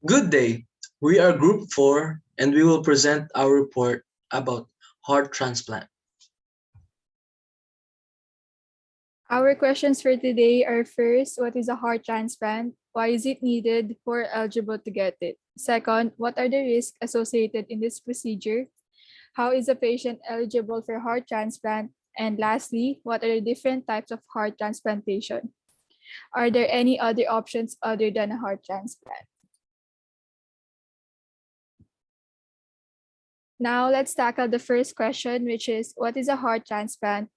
Good day. We are Group 4 and we will present our report about heart transplant. Our questions for today are first, what is a heart transplant? Why is it needed? Who are eligible to get it? Second, what are the risks associated in this procedure? How is a patient eligible for heart transplant? And lastly, what are the different types of heart transplantation? Are there any other options other than a heart transplant? Now let's tackle the first question, which is what is a heart transplant?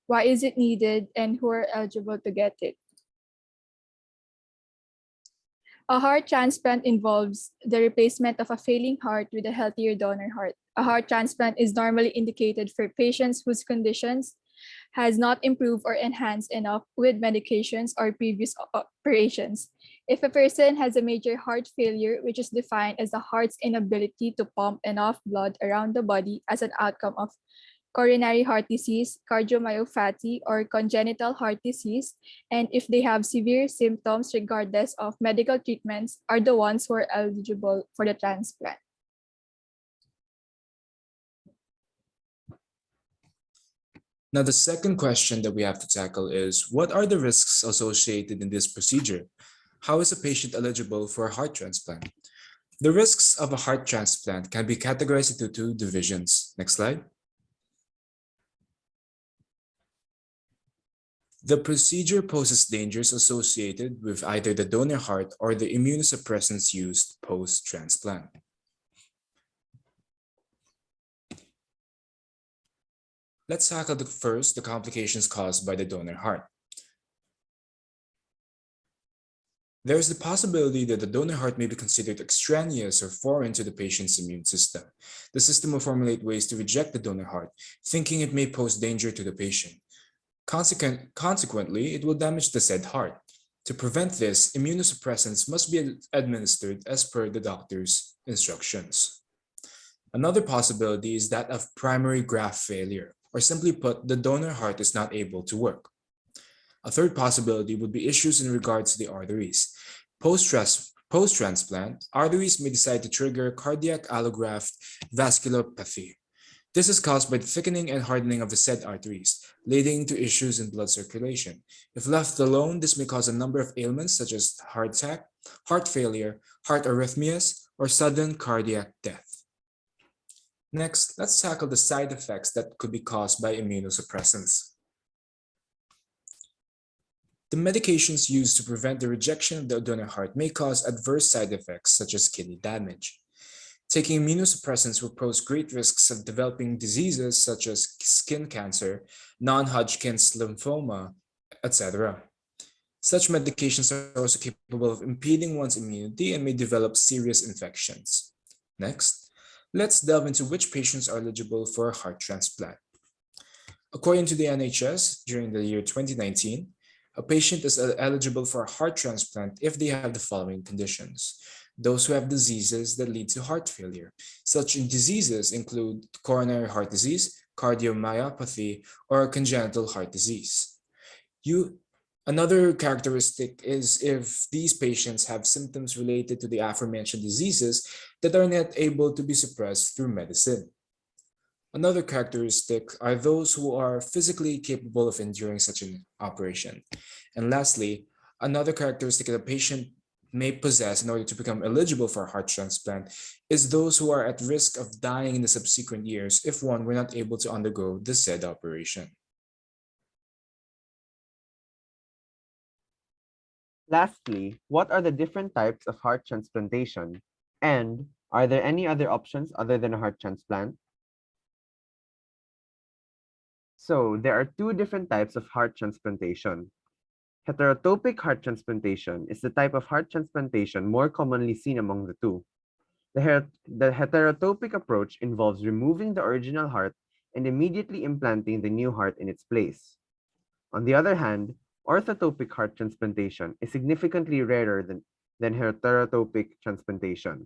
Why is it needed? And who are eligible to get it? A heart transplant involves the replacement of a failing heart with a healthier donor heart. A heart transplant is normally indicated for patients whose conditions has not improved or enhanced enough with medications or previous operations. If a person has a major heart failure, which is defined as the heart's inability to pump enough blood around the body as an outcome of coronary heart disease, cardiomyopathy, or congenital heart disease, and if they have severe symptoms regardless of medical treatments, are the ones who are eligible for the transplant. Now, the second question that we have to tackle is, what are the risks associated in this procedure? How is a patient eligible for a heart transplant? The risks of a heart transplant can be categorized into two divisions. Next slide. The procedure poses dangers associated with either the donor heart or the immunosuppressants used post-transplant. Let's tackle first the complications caused by the donor heart. There is the possibility that the donor heart may be considered extraneous or foreign to the patient's immune system. The system will formulate ways to reject the donor heart, thinking it may pose danger to the patient. Consequently, it will damage the said heart. To prevent this, immunosuppressants must be administered as per the doctor's instructions. Another possibility is that of primary graft failure, or simply put, the donor heart is not able to work. A third possibility would be issues in regards to the arteries. Post-transplant, arteries may decide to trigger cardiac allograft vasculopathy. This is caused by the thickening and hardening of the said arteries, leading to issues in blood circulation. If left alone, this may cause a number of ailments such as heart attack, heart failure, heart arrhythmias, or sudden cardiac death. Next, let's tackle the side effects that could be caused by immunosuppressants. The medications used to prevent the rejection of the donor heart may cause adverse side effects such as kidney damage. Taking immunosuppressants will pose great risks of developing diseases such as skin cancer, non-Hodgkin's lymphoma, etc. Such medications are also capable of impeding one's immunity and may develop serious infections. Next, let's delve into which patients are eligible for a heart transplant. According to the NHS, during the year 2019, a patient is eligible for a heart transplant if they have the following conditions. Those who have diseases that lead to heart failure. Such diseases include coronary heart disease, cardiomyopathy, or congenital heart disease. Another characteristic is if these patients have symptoms related to the aforementioned diseases that are not able to be suppressed through medicine. Another characteristic are those who are physically capable of enduring such an operation. And lastly, another characteristic that a patient may possess in order to become eligible for a heart transplant is those who are at risk of dying in the subsequent years if one were not able to undergo the said operation. Lastly, what are the different types of heart transplantation? And are there any other options other than a heart transplant? So there are two different types of heart transplantation. Heterotopic heart transplantation is the type of heart transplantation more commonly seen among the two. The heterotopic approach involves removing the original heart and immediately implanting the new heart in its place. On the other hand, orthotopic heart transplantation is significantly rarer than heterotopic transplantation.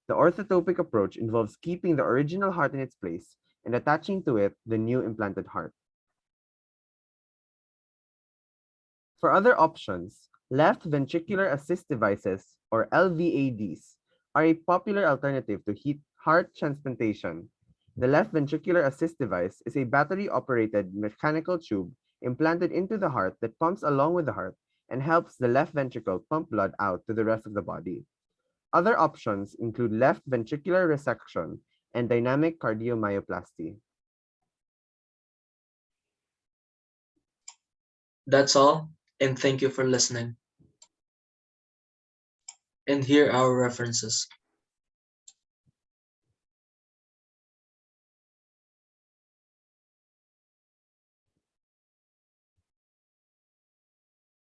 The orthotopic approach involves keeping the original heart in its place and attaching to it the new implanted heart. For other options, left ventricular assist devices, or LVADs, are a popular alternative to heart transplantation. The left ventricular assist device is a battery-operated mechanical tube implanted into the heart that pumps along with the heart and helps the left ventricle pump blood out to the rest of the body. Other options include left ventricular resection and dynamic cardiomyoplasty. That's all, and thank you for listening. And here are our references.